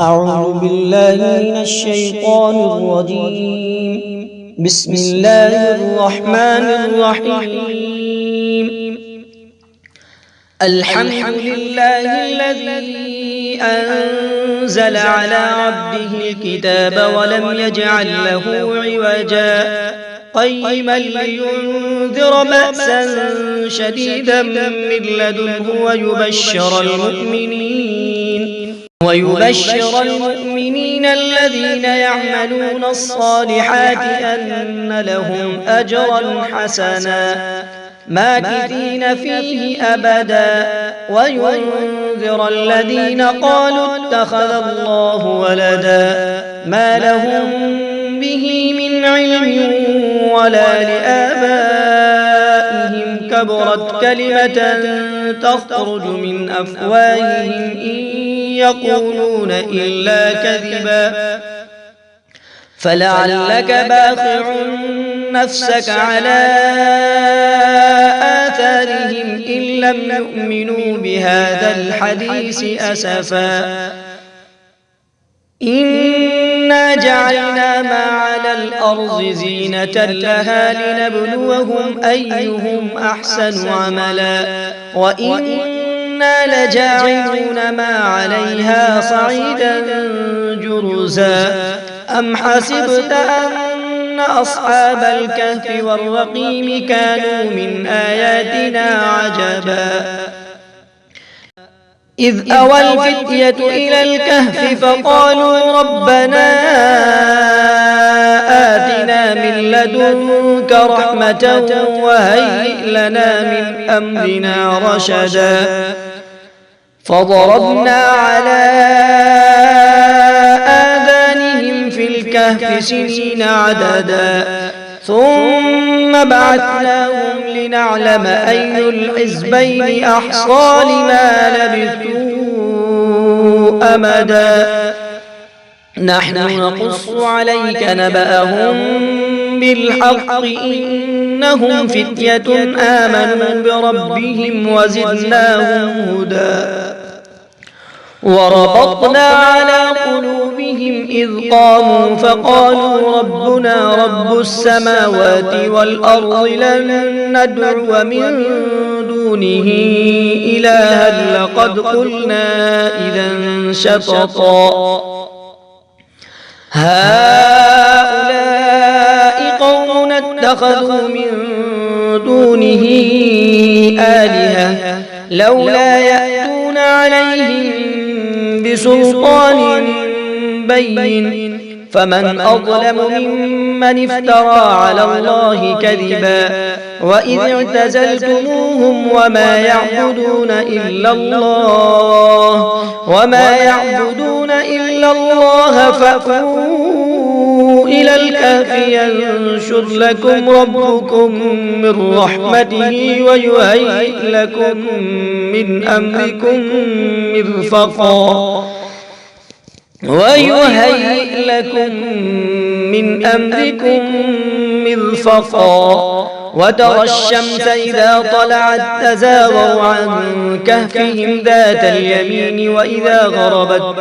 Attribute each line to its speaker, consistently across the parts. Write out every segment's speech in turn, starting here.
Speaker 1: أعوذ بالله من الشيطان الرجيم. بسم الله الرحمن الرحيم. الحمد لله الذي أنزل على عبده الكتاب ولم يجعل له عوجا قيما لينذر بأسا شديدا من لدنه ويبشر المؤمنين الذين يعملون الصالحات أن لهم أجرا حسنا ماكثين فيه أبدا وينذر الذين قالوا اتخذ الله ولدا ما لهم به من علم ولا لآبائهم كبرت كلمة تخرج من أفواههم إن يقولون إلا كذبا فلعلك باخع نفسك على آثارهم إن لم يؤمنوا بهذا الحديث أسفا إنا جعلنا ما على الأرض زينة لها لنبلوهم أيهم أحسن عملا وإنا لجاعلون ما عليها صعيدا جرزا أم حسبت أن أصحاب الكهف والرقيم كانوا من آياتنا عجبا إذ أوى الفتية إلى الكهف فقالوا ربنا آتنا من لدنك رحمة وهيئ لنا من أمرنا رشدا فضربنا على آذانهم في الكهف سنين عددا ثم بعثناهم لنعلم أي الحزبين أحصى لما لبثوا أمدا نحن نقص عليك نبأهم بالحق إنهم فتية آمنوا بربهم وزدناهم هدى وربطنا على قلوبهم إذ قاموا فقالوا ربنا رب السماوات والأرض لن ندعو من دونه إلها لقد قلنا إذا شططا هؤلاء قوم اتخذوا من دونه آلهة لولا يأتون عليهم بسلطان بين فمن أظلم ممن افترى على الله كذبا وإذ اعتزلتموهم وما يعبدون إلا الله فأووا إلى الكهف ينشر لكم ربكم من رحمته ويهيئ لكم من أمركم مرفقا وترى الشمس إذا طلعت تزاور عن كهفهم ذات اليمين وإذا غربت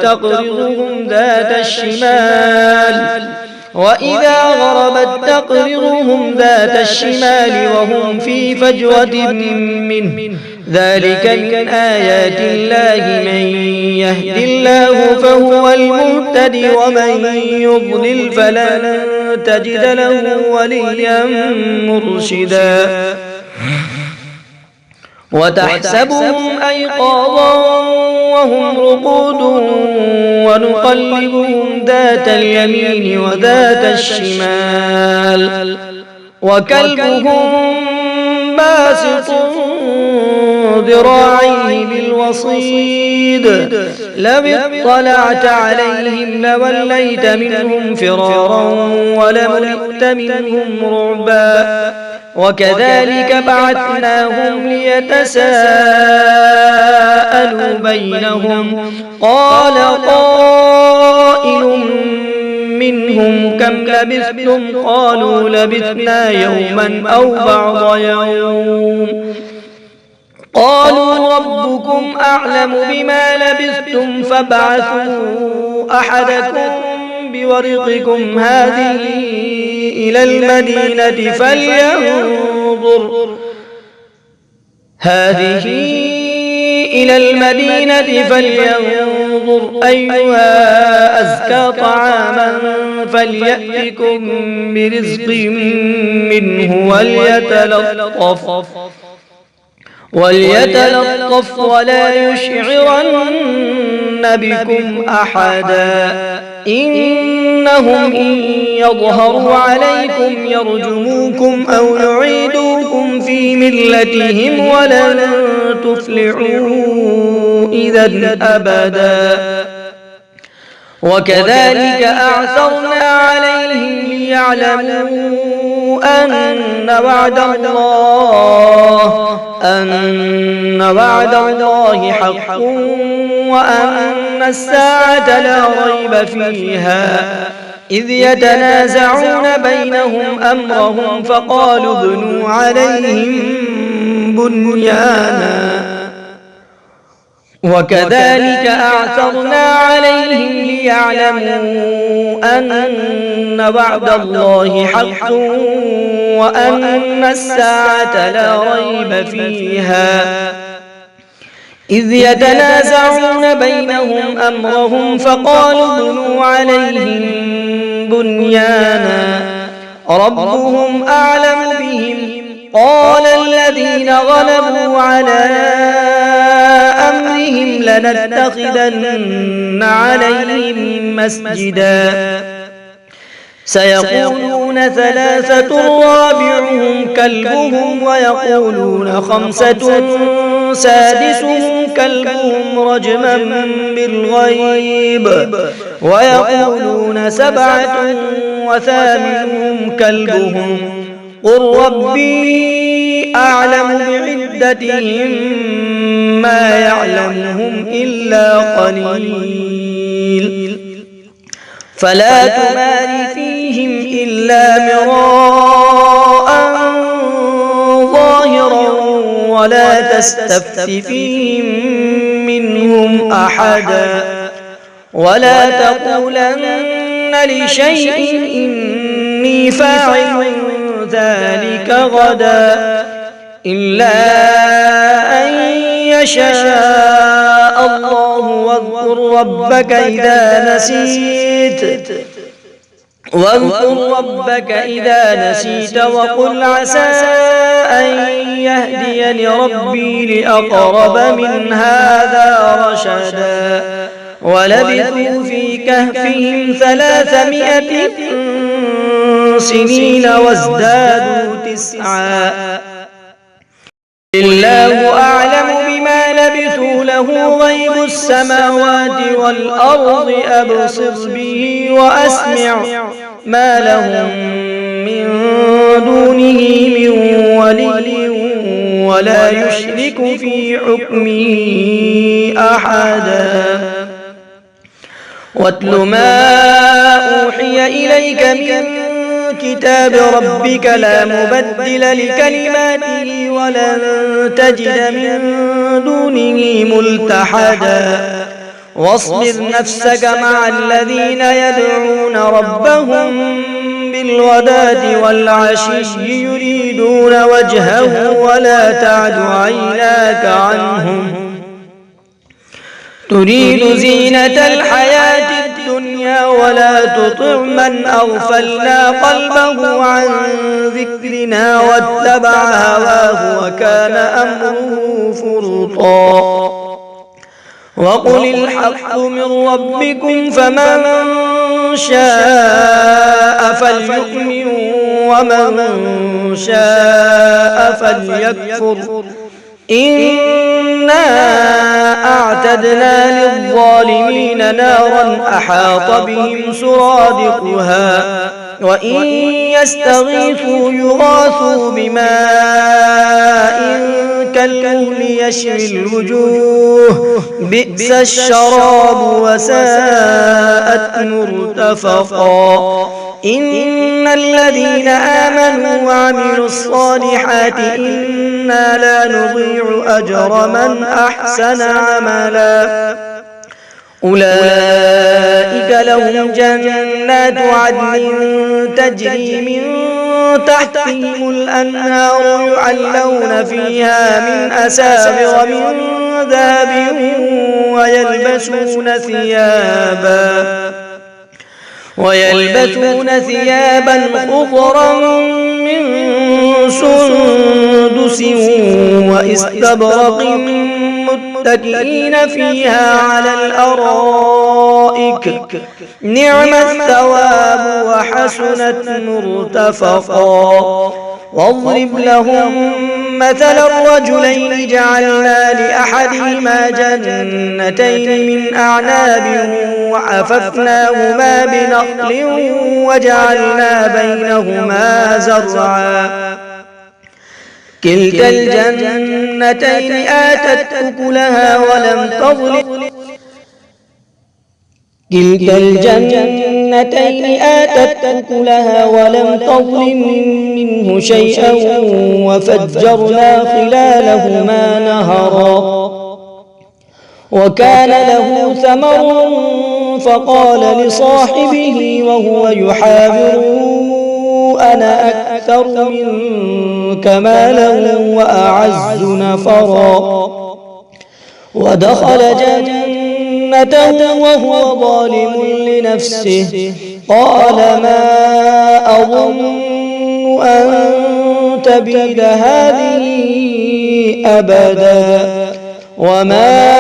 Speaker 1: تقرضهم ذات الشمال وهم في فجوة منه ذلك من آيات الله من يهد الله فهو المهتد ومن يضلل فلن تجد له وليا مرشدا وتحسبهم أيقاظا وهم رقود ونقلبهم ذات اليمين وذات الشمال وكلبهم باسط ذراعيه بالوصيد لو اطلعت عليهم لوليت منهم فرارا ولملئت منهم رعبا وكذلك بعثناهم ليتساءلوا بينهم قال قائل منهم كم لبثتم قالوا لبثنا يوما أو بعض يوم قالوا ربكم أعلم بما لبثتم فابعثوا أحدكم بورقكم هذه إلى المدينة فلينظر أيها أزكى طعاما فليأتكم برزق منه وليتلطف ولا يشعرن بكم أحدا إنهم إن يظهروا عليكم يرجموكم أو يعيدوكم في ملتهم ولن تفلحوا إذا أبدا وكذلك أعثرنا عليهم ليعلموا أن وعد الله حق وأن الساعة لا ريب فيها إذ يتنازعون بينهم أمرهم فقالوا ابنوا عليهم بنيانا وكذلك أعثرنا عليهم ليعلموا أن وعد الله حق وأن الساعة لا ريب فيها إذ يتنازعون بينهم أمرهم فقالوا ابنوا عليهم بنيانا ربهم أعلم بهم قال الذين غلبوا على أمرهم لنتخذن عليهم مسجدا سيقولون ثلاثة رابعهم كلبهم ويقولون خمسة سادسهم كلبهم رجما بالغيب ويقولون سبعة وثامنهم كلبهم قل ربي أعلم بعدتهم ما يعلمهم إلا قليل فلا تمار فيهم إلا مراء ظاهرا ولا تستفت فيهم منهم أحدا ولا تقولن لشيء إني فاعل ذلك غدا إلا أن يشاء الله واذكر ربك إذا نسيت وقل عسى أن يهديني ربي لأقرب من هذا رشدا ولبثوا في كهفهم 300 سنين وازدادوا 9 الله أعلم بما لبثوا له غيب السماوات والأرض أبصر به وأسمع ما لهم من دونه من ولي ولا يشرك في حكمه أحدا واتل ما أوحي إليك من كتاب ربك لا مبدل لكلماته ولن تجد من دونه ملتحدا واصبر نفسك مع الذين يدعون ربهم بالغداة والعشي يريدون وجهه ولا تعد عيناك عنهم تريد زينة الحياة الدنيا ولا تطع من أغفلنا قلبه عن ذكرنا واتبع هواه وكان أمره فرطا وقل الحق من ربكم فمن شاء فليؤمن ومن شاء فليكفر إنا أعتدنا للظالمين نارا أحاط بهم سرادقها وإن يستغيثوا يغاثوا بماء كالمهل يشوي الوجوه بئس الشراب وساءت مرتفقا إن الذين آمنوا وعملوا الصالحات إنا لا نضيع أجر من أحسن عملا أولئك لهم جنات عدن تجري من تحتهم الأنهار يحلون فيها من أساور من ذهب ويلبسون ثيابا خضرا من سندس وإستبرق متكئين فيها على الأرائك نعم الثواب وحسنت مرتفقا. واضرب لهم مثل الرجلين جعلنا لأحدهما جنتين من أعناب وحففناهما بنخل وجعلنا بينهما زرعا كلتا الجنتين آتت أكلها ولم تظلم منه شيئا وفجرنا خلالهما نهرا وكان له ثمر فقال لصاحبه وهو يحاوره أنا أكثر منك مالا وأعز نفرا. ودخل جنته وهو ظالم لنفسه قال ما أظن أن تبيد هذه أبدا وما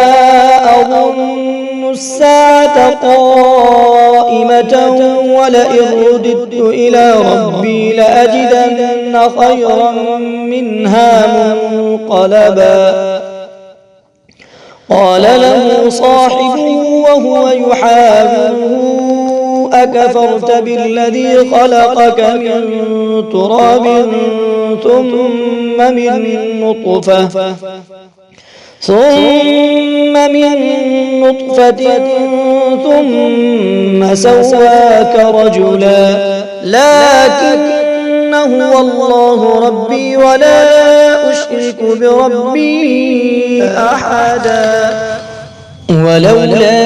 Speaker 1: أظن الساعة قائمة ولئن رددت إلى ربي لأجدن خيرا منها منقلبا. قال له صاحبه وهو يحاوره أكفرت بالذي خلقك من تراب ثم من نطفة ثم سواك رجلا لكن هو الله ربي ولا أشرك بربي أحدا. ولولا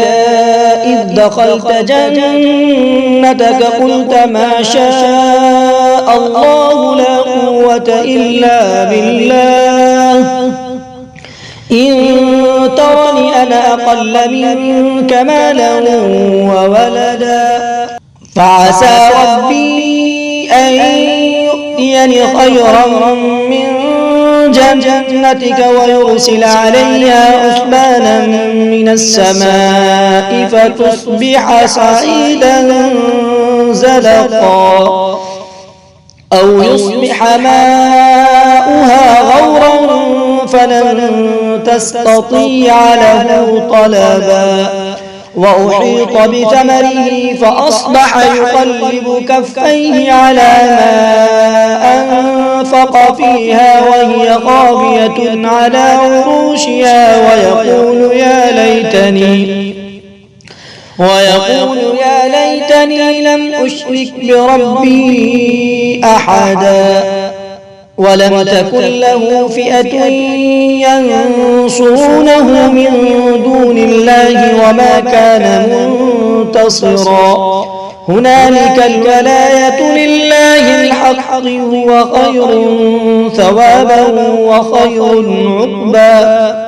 Speaker 1: إذ دخلت جنتك قلت ما شاء الله لا قوة إلا بالله إن ترني أنا أقل منك مالا وولدا فعسى ربي أن يؤتيني خيرا من جنتك ويرسل عليها حسبانا من السماء فتصبح صعيدا زلقا أو يصبح ماؤها غورا فلن تستطيع له طلبا. وأحيط بثمره فأصبح يقلب كفيه على ما أنفق فيها وهي خاوية على عروشها ويقول يا ليتني لم أشرك بربي أحدا. ولم تكن له فئة ينصرونه من دون الله وما كان منتصرا. هنالك الولاية لله الحق هو خير ثوابا وخير عقبا.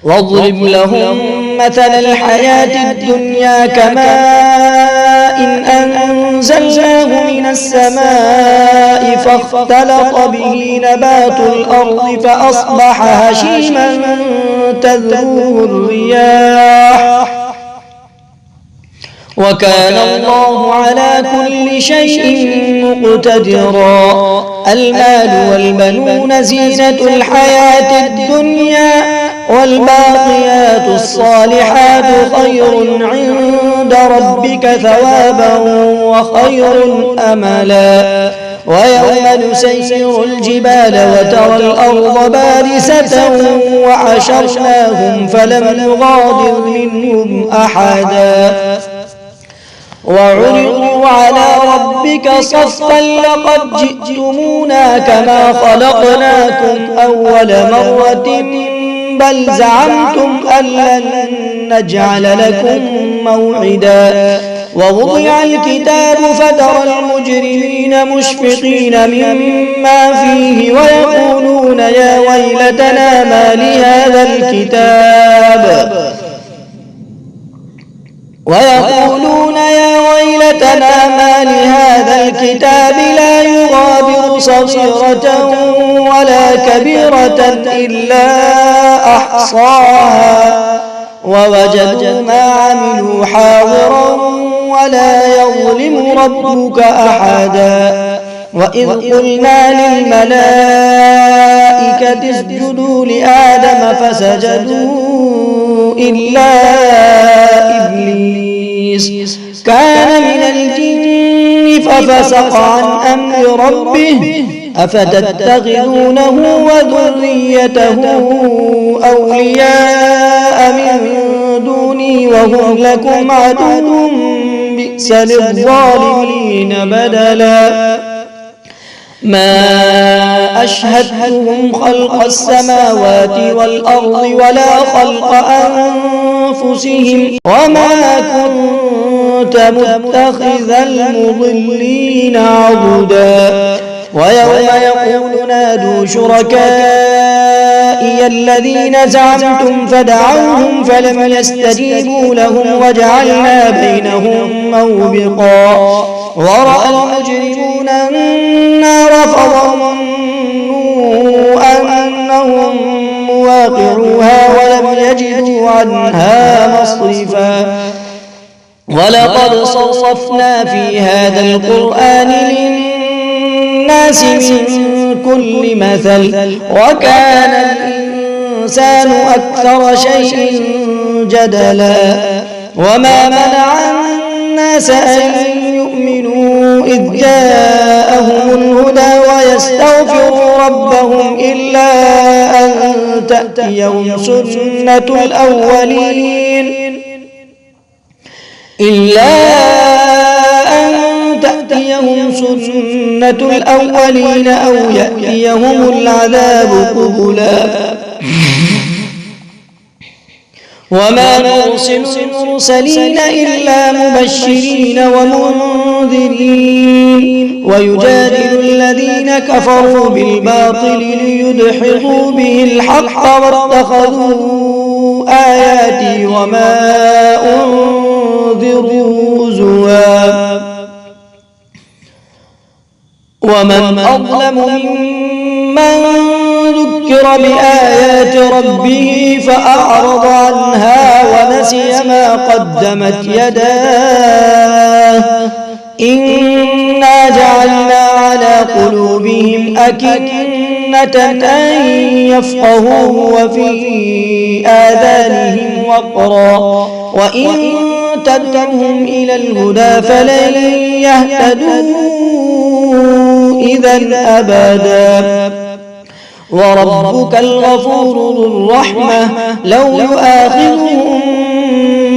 Speaker 1: واضرب لهم مثل الحياة الدنيا كماء أنزلناه من السماء فاختلط به نبات الأرض فأصبح هشيما تذروه الرياح وكان الله على كل شيء مقتدرا. المال والبنون زينة الحياة الدنيا والباقيات الصالحات خير عند ربك ثوابا وخير أملا. ويوم نسير الجبال وترى الأرض بارزة وحشرناهم فلم نغادر منهم أحدا. وعرضوا على ربك صفا لقد جئتمونا كما خلقناكم أول مرة بل زعمتم أن لن نجعل لكم موعدا ووضع الكتاب فترى المجرمين مشفقين مما فيه ويقولون يا ويلتنا ما لهذا الكتاب لا يغادر صغيرة ولا كبيرة إلا أحصاها ووجدوا ما عملوا حاضرا ولا يظلم ربك أحدا وإذ قلنا للملائكة اسجدوا لآدم فسجدوا إلا إبليس كان من الجن ففسق عن أمر ربه أفتتخذونه وذريته أولياء من دوني وهم لكم عدو بئس للظالمين بدلا ما أشهدتهم خلق السماوات والأرض ولا خلق أنفسهم وما كنت متخذ المضلين عضدا ويوم يقول نادوا شركائي الذين زعمتم فدعوهم فلم يستجيبوا لهم وجعلنا بينهم موبقا ورأى المجرمون النار فظنوا أنهم مواقعوها ولم يجدوا عنها مصرفا ولقد صرفنا في هذا القرآن للناس من كل مثل وكان الإنسان أكثر شيء جدلا وما منع الناس أن يؤمنوا إذ جاءهم الهدى ويستغفروا ربهم إلا أن تأتيهم سنة الأولين أو يأتيهم العذاب قبلا وما نرسل المرسلين إلا مبشرين ومنذرين ويجادل الذين كفروا بالباطل ليدحضوا به الحق واتخذوا آياتي وما أنذروا هزوا ومن أظلم ممن ذكر بآيات ربه فأعرض عنها ونسي ما قدمت يداه إنا جعلنا على قلوبهم أكنة أن يفقهوه وفي آذانهم وقرا وإن تدعوهم إلى الهدى فلن يهتدوا إذا أبدا وربك الغفور ذو الرحمة لو يؤاخذهم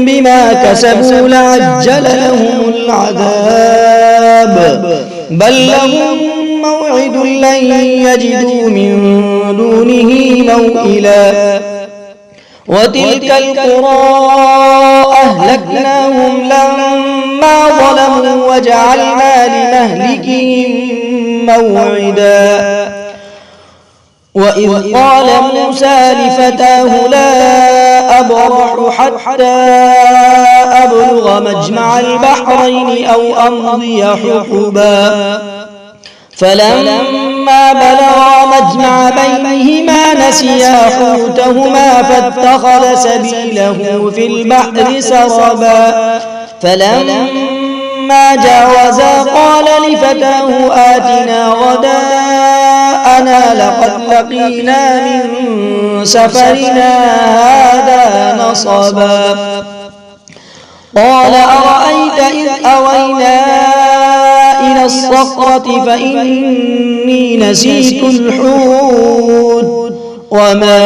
Speaker 1: بما كسبوا لعجل لهم العذاب بل لهم موعد لن يجدوا من دونه موئلا وتلك القرى أهلكناهم لما ظلموا وجعلنا لمهلكهم موعدا وإذ قال موسى لفتاه لا أبرح حتى أبلغ مجمع البحرين أو أمضي حقبا فلما بلغا مجمع بينهما نسيا حوتهما فاتخذ سبيله في البحر سربا فلما جاوزا قال لفتاه آتنا غداءنا لقد لقينا من سفرنا هذا نصبا قال أرأيت إذ أوينا إلى الصخرة فإني نسيت الحوت وما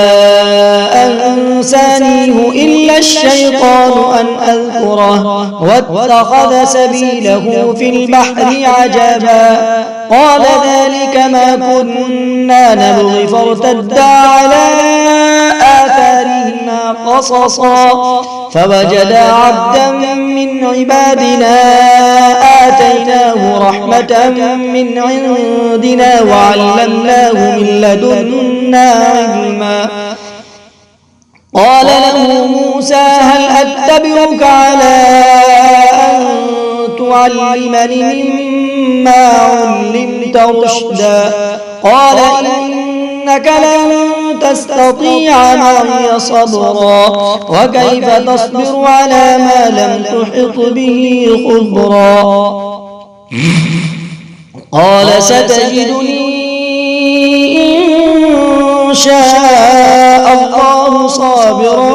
Speaker 1: أنسانيه إلا الشيطان أن أذكره واتخذ سبيله في البحر عجبا قال ذلك ما كنا نبغي فارتدا على آثارهما قصصا فوجد عبدا من عبادنا آتيناه رحمة من عندنا وعلمناه من لدنا علما قال له موسى هل أتبعك على أن تعلمني مما علمت رشدا قال إنك لن تستطيع معي صبرا وكيف تصبر على ما لم تحط به خبرا قال ستجدني إن شاء الله صابرا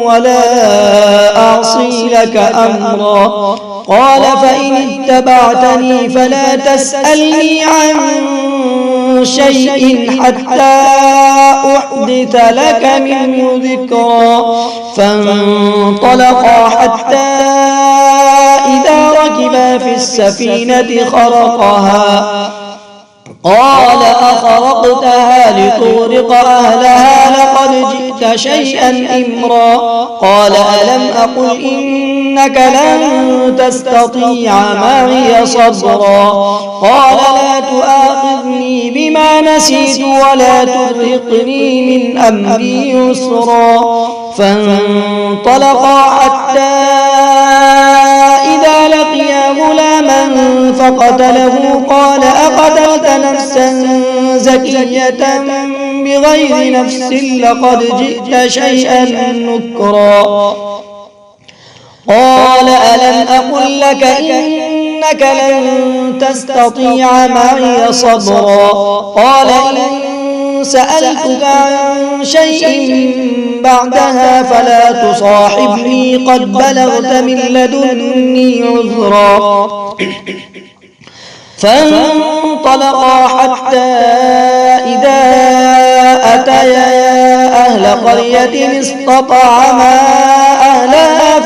Speaker 1: ولا أعصي لك أمرا قال فإن اتبعتني فلا تسألني عن شيء حتى أحدث لك منه ذكرا فانطلقا حتى إذا ركبا في السفينة خرقها قال أخرقتها لتغرق أهلها لقد جئت شيئا إمرا قال ألم أقل إنك لن تستطيع معي صبرا قال لا تؤاخذني بما نسيت ولا ترهقني من أمري يسرا فانطلقا حتى إذا لقيا غلاما فقتله قال أقتلت نفسا زكية بغير نفس لقد جئت شيئا نكرا قال ألم أقل لك إنك لن تستطيع معي صبرا قال إن سألتك عن شيء بعدها فلا تصاحبني قد بلغت من لدني عذرا فانطلقا حتى إذا أتيا أهل قرية استطعما أهلها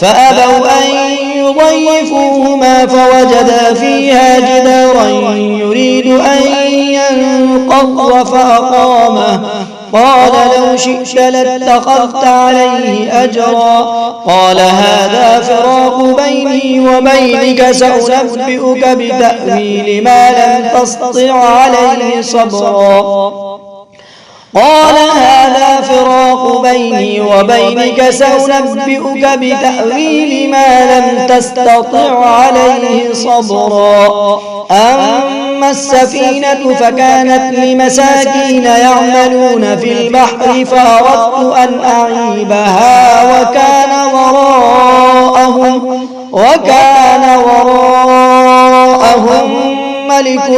Speaker 1: فأبوا أن يضيفوهما فوجدا فيها جدارا يريد أن ينقض فأقامه قال لو شئت لاتخذت عليه أجرا قال هذا فراق بيني وبينك سأنبئك بتأويل ما لم تستطع عليه صبرا قال هذا فراق بيني وبينك سأنبئك بتأويل ما لم تستطع عليه صبرا أما السفينة فكانت لمساكين يعملون في البحر فأردت أن أعيبها وكان وراءهم ملك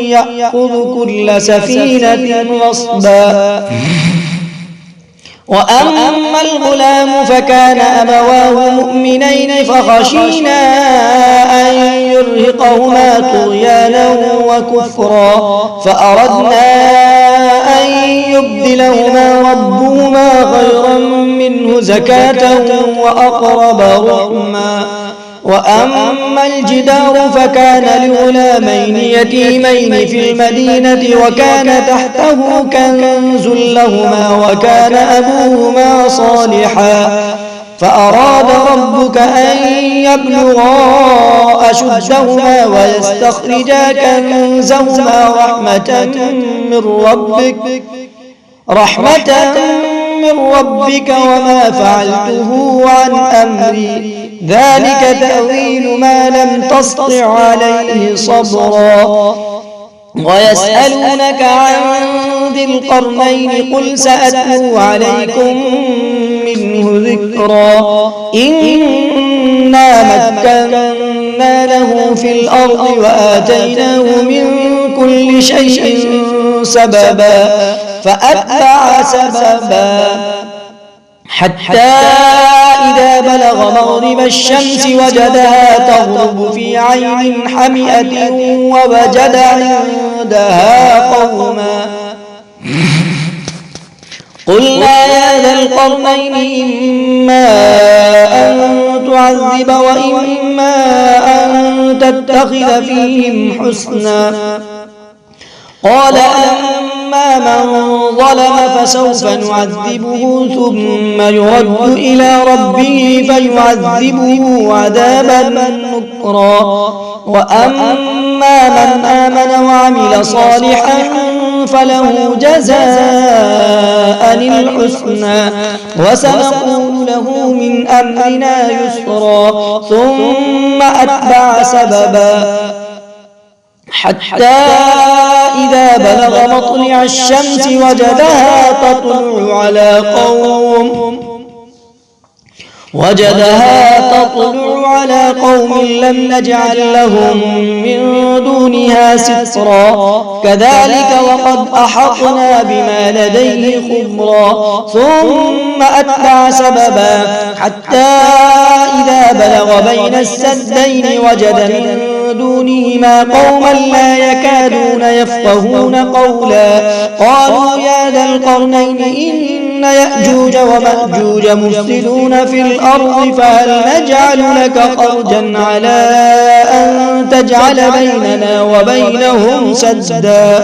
Speaker 1: يأخذ كل سفينة غصبا وأما الغلام فكان أبواه مؤمنين فخشينا أن يرهقهما طغيانا وكفرا فأردنا أن يبدلهما ربهما خيرا منه زكاة وأقرب رحما وأما الجدار فكان لغلامين يتيمين في المدينة وكان تحته كنز لهما وكان أبوهما صالحا فأراد ربك أن يبلغا أشدهما ويستخرجا كنزهما رحمة من ربك وما فعلته عن أمري ذلك تأويل ما لم تسطع عليه صبرا ويسألونك عن ذي القرنين قل سأتلو عليكم منه ذكرا إنا مكنا له في الأرض وآتيناه من كل شيء سببا فأتبع سببا حتى إذا بلغ مغرب الشمس وجدها تغرب في عين حمئة ووجد عندها قوما قلنا يا ذا القرنين إما أن تعذب وإما أن تتخذ فيهم حسنا قال من ظلم فسوف نعذبه ثم يرد إلى ربه فيعذبه عذابا نكرا وأما من آمن وعمل صالحا فله جزاء الحسنى وسنقول له من أمرنا يسرا ثم أتبع سببا حتى إذا بلغ مطلع الشمس وجدها تطلع على قوم لم نجعل لهم من دونها سترا كذلك وقد أحطنا بما لديه خبرا ثم أتبع سببا حتى إذا بلغ بين السدين وجد من دونهما قوما لا يكادون يفقهون قولا قالوا يا ذا القرنين إن يأجوج ومأجوج مفسدون في الأرض فهل نجعل لك خرجا على أن تجعل بيننا وبينهم سدا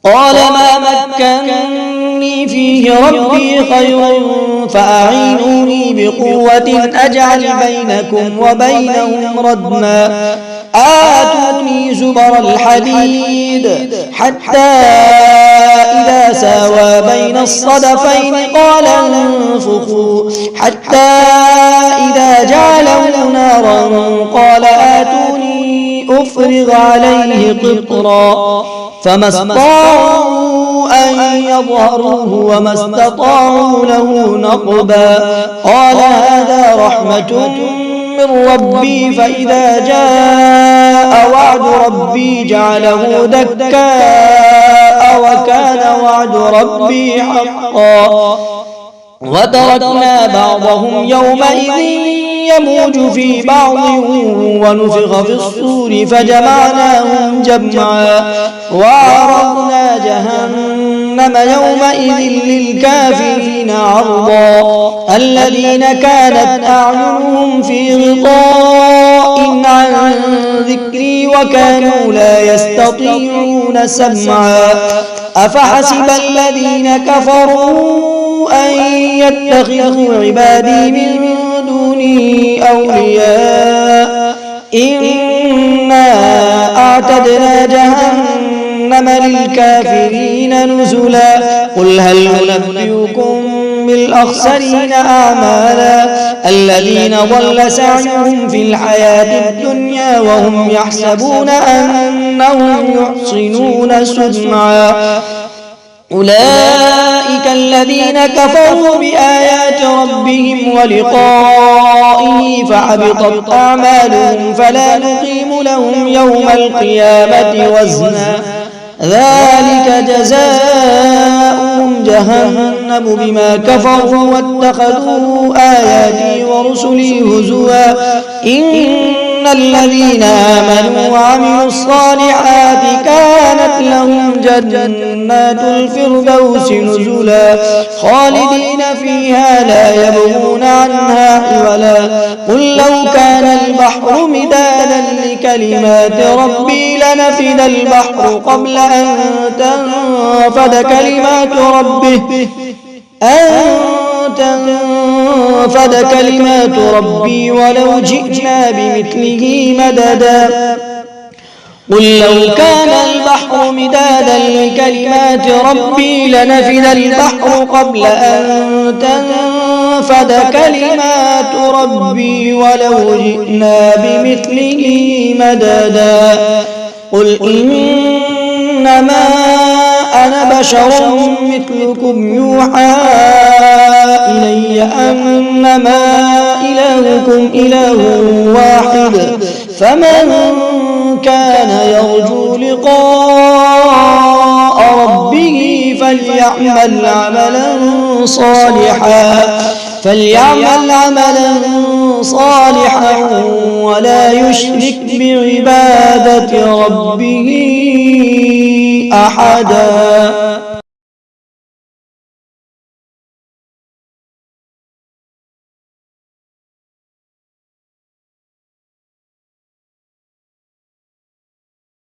Speaker 1: قال ما مكنني فيه ربي خير فأعينوني بقوة أجعل بينكم وبينهم ردما آتوني زبر الحديد حتى إذا ساوى بين الصدفين قال انفخوا حتى إذا جعله نارا قال آتوني أفرغ عليه قطرا فما استطاعوا أن يظهروه وما استطاعوا له نقبا قال هذا رحمة من ربي فإذا جاء وعد ربي جعله دكاء وكان وعد ربي حقا وتركنا بعضهم يومئذ يموج في بعض ونفخ في الصور فجمعناهم جمعا وعرضنا جهنم يومئذ للكافرين عرضا الذين كانت أعينهم في غطاء عن ذكري وكانوا لا يستطيعون سمعا أفحسب الذين كفروا أن يتخذوا عبادي من دوني أولياء إنا أعتدنا جهنم للكافرين نزلا قل هل ننبئكم بالأخسرين أعمالا الذين ضل سعيهم في الحياة الدنيا وهم يحسبون أنهم يحسنون صنعا أولئك الذين كفروا بآيات ربهم ولقائه فحبطت أعمالهم فلا نقيم لهم يوم القيامة وزنا ذلك جزاؤهم جهنم بما كفروا واتخذوا آياتي ورسلي هزوا إن الذين آمنوا وعملوا الصالحات كانت لهم جنات الفردوس نزلا خالدين فيها لا يبغون عنها حولا قل لو كان البحر مدادا لكلمات ربي لنفد البحر قبل أن تنفد كلمات ربي ولو جئنا بمثله مددا قل لو كان البحر مدادا لكلمات ربي لنفد البحر قبل أن تنفد كلمات ربي ولو جئنا بمثله مددا قل إنما أنا بشر مثلكم يوحى إلي أنما إلهكم إله واحد فمن كان يرجو لقاء ربه فليعمل عملا صالحا ولا يشرك بعبادة ربه أحدا.